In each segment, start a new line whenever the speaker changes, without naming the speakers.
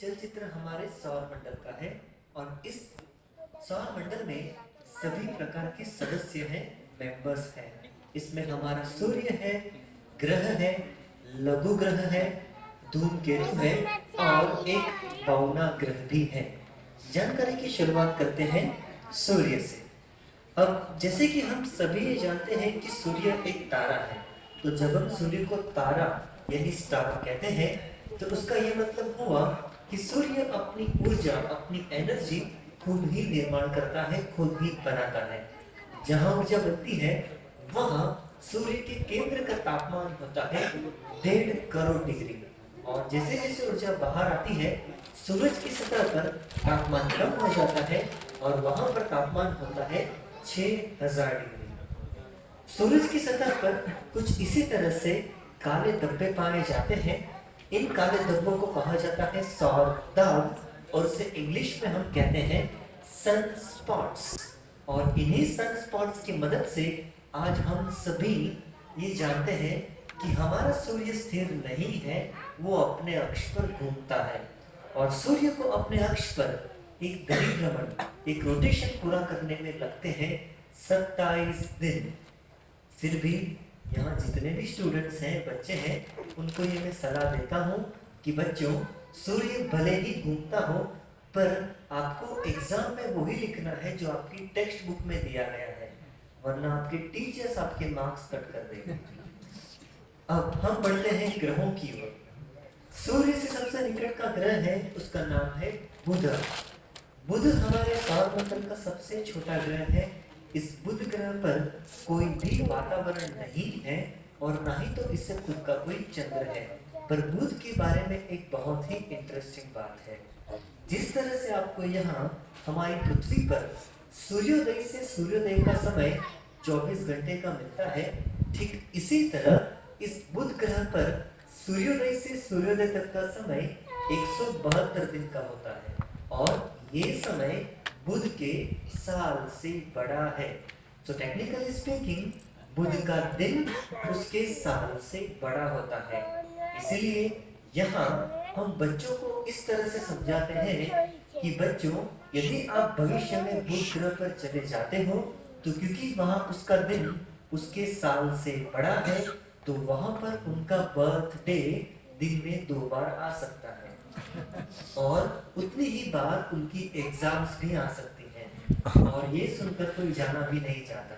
चलचित्र हमारे सौर मंडल का है और इस सौर मंडल में सभी प्रकार के सदस्य हैं, मेंबर्स हैं। इसमें हमारा सूर्य है, ग्रह है, लघु ग्रह है, धूमकेतु है और एक पौना ग्रह भी है। जानकारी की शुरुआत करते हैं सूर्य से। अब जैसे कि हम सभी जानते हैं कि सूर्य एक तारा है, तो जब हम सूर्य को तारा यानी स्टार कहते हैं तो उसका ये मतलब हुआ कि सूर्य अपनी ऊर्जा, अपनी एनर्जी खुद ही निर्माण करता है, खुद ही बनाता है। जहाँ ऊर्जा बनती है वहाँ सूर्य के केंद्र का तापमान होता है 1.5 करोड़ डिग्री, और जैसे जैसे ऊर्जा बाहर आती है सूरज की सतह पर तापमान कम हो जाता है और वहाँ पर तापमान होता है 6000 डिग्री। सूरज की सतह पर कुछ इसी तरह से काले धब्बे पाए जाते हैं। इन काले धब्बों को कहा जाता है सौर दाग और उसे इंग्लिश में हम कहते हैं सन स्पॉट्स। और इन्हीं सन स्पॉट्स की मदद से आज हम सभी ये जानते हैं कि हमारा सूर्य स्थिर नहीं है, वो अपने अक्ष पर घूमता है और सूर्य को अपने अक्ष पर एक परिभ्रमण, एक रोटेशन पूरा करने में लगते हैं 27 दिन। फिर भी यहाँ जितने भी स्टूडेंट्स हैं, बच्चे हैं, उनको ये मैं सलाह देता हूँ कि बच्चों, सूर्य भले ही घूमता हो पर आपको एग्जाम में वही लिखना है जो आपकी टेक्स्ट बुक में दिया गया है, वरना आपके टीचर्स आपके मार्क्स कट कर देंगे। अब हम बढ़ते हैं ग्रहों की ओर। सूर्य से सबसे निकट का ग्रह है, उसका नाम है बुध। बुध हमारे सौरमंडल का सबसे छोटा ग्रह है। इस बुध ग्रह पर कोई भी वातावरण नहीं है और ना ही तो इससे खुद का कोई चंद्र है। पर बुध के बारे में एक बहुत ही इंटरेस्टिंग बात है। जिस तरह से आपको यहाँ हमारी पृथ्वी पर सूर्योदय से सूर्योदय का समय 24 घंटे का मिलता है, ठीक इसी तरह इस बुध ग्रह पर सूर्योदय से सूर्योदय तक का समय 172 दिन का होता है और ये समय बुध के साल से बड़ा है। तो टेक्निकली स्पीकिंग बुध का दिन उसके साल से बड़ा होता है। इसीलिए यहाँ हम बच्चों को इस तरह से समझाते हैं कि बच्चों, यदि आप भविष्य में बुध ग्रह पर चले जाते हो तो क्योंकि वहाँ उसका दिन उसके साल से बड़ा है तो वहाँ पर उनका बर्थडे दिन में 2 बार आ सकता है और उतनी ही बार उनकी एग्जाम्स भी आ सकती हैं और ये सुनकर कोई जाना भी नहीं चाहता।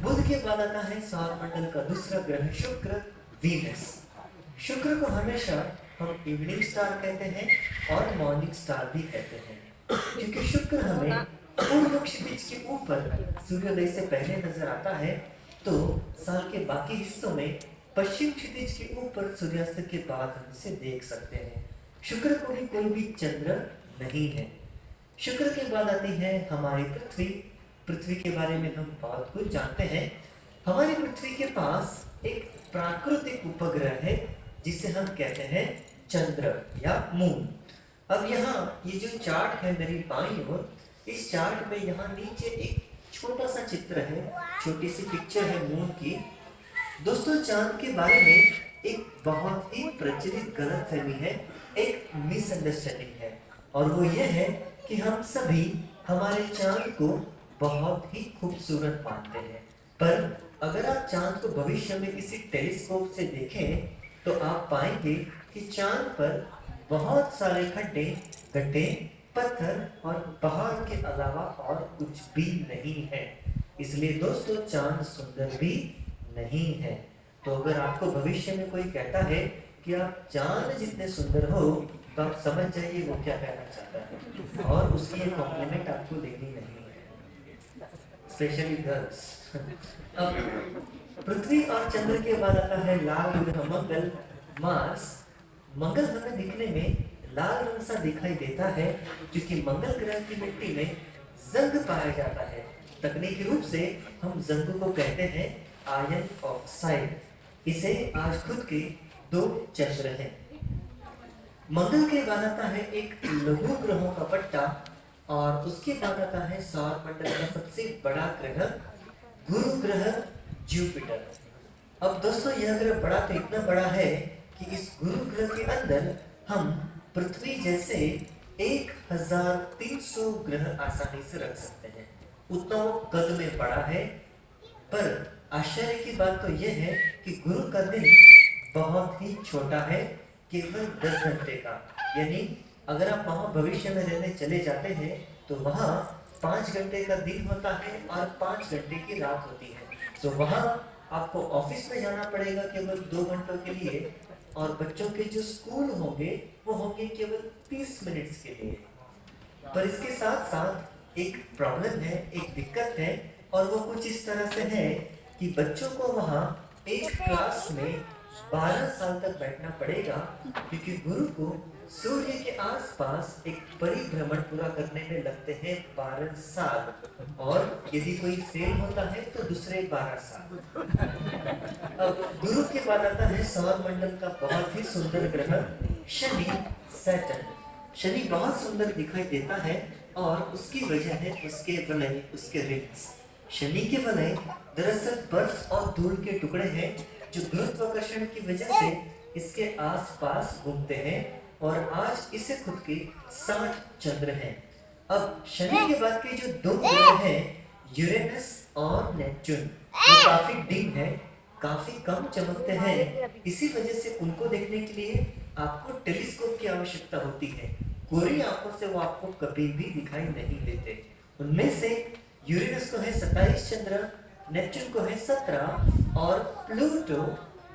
बुध के बाद आता है सौरमंडल का दूसरा ग्रह शुक्र, वीनस। शुक्र को हमेशा हम इवनिंग स्टार कहते हैं और मॉर्निंग स्टार भी कहते हैं, क्योंकि शुक्र हमें पूर्व क्षितिज के ऊपर सूर्योदय से पहले नजर आता है तो साल के बाकी हिस्सों में पश्चिम क्षितिज के ऊपर सूर्यास्त के बाद हम इसे देख सकते हैं। शुक्र को भी कोई भी चंद्र नहीं है। शुक्र के बाद आती है हमारी पृथ्वी। पृथ्वी के बारे में हम बहुत कुछ जानते हैं। हमारी पृथ्वी के पास एक प्राकृतिक उपग्रह है जिसे हम कहते हैं चंद्र या मून। अब यहाँ ये जो चार्ट है मेरी बाईं ओर, इस चार्ट में यहाँ नीचे एक छोटा सा चित्र है, छोटी सी पिक्चर है मून की। दोस्तों, चांद के बारे में एक बहुत ही प्रचलित गलतफहमी है, एक मिसअंडरस्टैंडिंग है, और वो ये है कि हम सभी हमारे चांद को बहुत ही खूबसूरत मानते हैं। पर अगर आप चांद को भविष्य में किसी टेलीस्कोप से देखें तो आप पाएंगे कि चांद पर बहुत सारे खड्डे, गड्ढे, पत्थर और पहाड़ के अलावा और कुछ भी नहीं है। इसलिए दोस्तों, चांद सुंदर भी नहीं है। तो अगर आपको भविष्य में कोई कहता है कि आप चांद जितने सुंदर हो तो आप समझ जाइए वो क्या कहना चाहता है और उसकी ये कॉम्प्लीमेंट आपको देनी नहीं है, स्पेशली गर्ल्स। अब पृथ्वी और चंद्र के बाद आता है लाल ग्रह मंगल, मार्स। मंगल हमें दिखने में लाल रंग सा दिखाई देता है क्योंकि मंगल ग्रह की मिट्टी में जंग पाया जाता है। तकनीकी रूप से हम जंग को कहते हैं आयन ऑक्साइड। इसे आज खुद के 2 चंद्र हैं। मंगल के बाद आता है एक लघु ग्रहों का पट्टा और उसके बाद आता है सौरमंडल का सबसे बड़ा ग्रह गुरु ग्रह जुपिटर। अब दोस्तों, यह ग्रह बड़ा तो इतना बड़ा है कि इस गुरु ग्रह के अंदर हम पृथ्वी जैसे 1300 ग्रह आसानी से रख सकते हैं, उतना वो कद में बड़ा है। पर आश्चर्य की बात तो यह है कि गुरु का दिन बहुत ही छोटा है, केवल 10 घंटे का। यानी अगर आप वहां भविष्य में रहने चले जाते हैं तो वहां 5 घंटे का दिन होता है और 5 घंटे की रात होती है। तो वहां आपको ऑफिस में जाना पड़ेगा केवल 2 घंटों के लिए, और बच्चों के जो स्कूल होंगे वो होंगे केवल 30 मिनट्स के लिए। पर इसके साथ साथ एक प्रॉब्लम है, एक दिक्कत है, और वो कुछ इस तरह से है कि बच्चों को वहाँ एक क्लास में 12 साल तक बैठना पड़ेगा, क्योंकि गुरु को सूर्य के आसपास एक परिभ्रमण पूरा करने में लगते हैं 12 साल, और यदि कोई फेल होता है तो दूसरे 12 साल। अब गुरु के बाद आता है सौर मंडल का बहुत ही सुंदर ग्रह शनि, सैटर्न। शनि बहुत सुंदर दिखाई देता है और उसकी वजह है उसके वलय, उसके रिंग्स। शनि के वलय दरअसल बर्फ और धूल के टुकड़े हैं जो गुरुत्वाकर्षण की वजह से इसके आसपास घूमते हैं, और आज इसे खुद के 60 चंद्र हैं। अब शनि के बाद के जो 2 ग्रह हैं यूरेनस और नेपच्यून, वो काफी डिम है, काफी कम चमकते हैं। इसी वजह से उनको देखने के लिए आपको टेलीस्कोप की आवश्यकता होती है। कोरी आंखों से वो आपको कभी भी दिखाई नहीं देते। उनमें से यूरेनस को है 27 चंद्र, नेपच्यून को है 17, और प्लूटो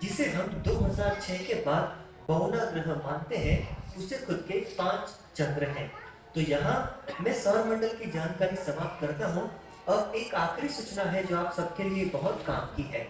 जिसे हम 2006 के बाद बहुना ग्रह मानते हैं, उसे खुद के 5 चंद्र हैं। तो यहाँ मैं सौर मंडल की जानकारी समाप्त करता हूँ। अब एक आखिरी सूचना है जो आप सबके लिए बहुत काम की है।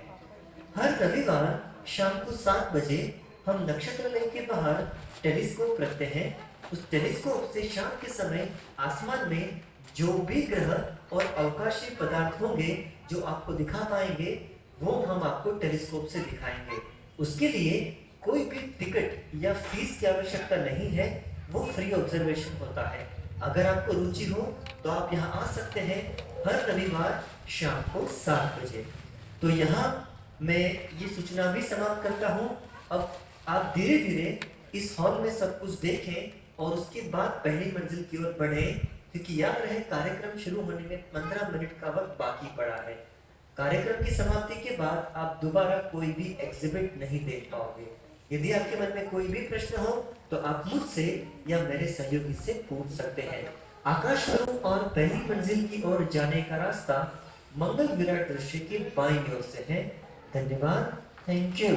हर रविवार शाम को 7 बजे हम नक्षत्रालय के बाहर टेलीस्कोप रखते हैं। उस टेलीस्कोप से शाम के समय आसमान में जो भी ग्रह और अवकाशीय पदार्थ होंगे जो आपको दिखा पाएंगे, वो हम आपको टेलीस्कोप से दिखाएंगे। उसके लिए कोई भी टिकट या फीस की आवश्यकता नहीं है, वो फ्री ऑब्जर्वेशन होता है। अगर आपको रुचि हो तो आप यहाँ आ सकते हैं हर रविवार शाम को 7 बजे। तो यहाँ मैं ये सूचना भी समाप्त करता हूँ। अब आप धीरे धीरे इस हॉल में सब कुछ देखें और उसके बाद पहली मंजिल की ओर बढ़ें, क्योंकि याद रहे कार्यक्रम शुरू होने में 15 मिनट का वक्त बाकी पड़ा है। कार्यक्रम की समाप्ति के बाद आप दोबारा कोई भी एग्जिबिट नहीं देख पाओगे। यदि आपके मन में कोई भी प्रश्न हो तो आप मुझसे या मेरे सहयोगी से पूछ सकते हैं। आकाशगुरु और पहली मंजिल की ओर जाने का रास्ता मंगल विराट दृश्य के बाईं ओर से है। धन्यवाद, थैंक यू।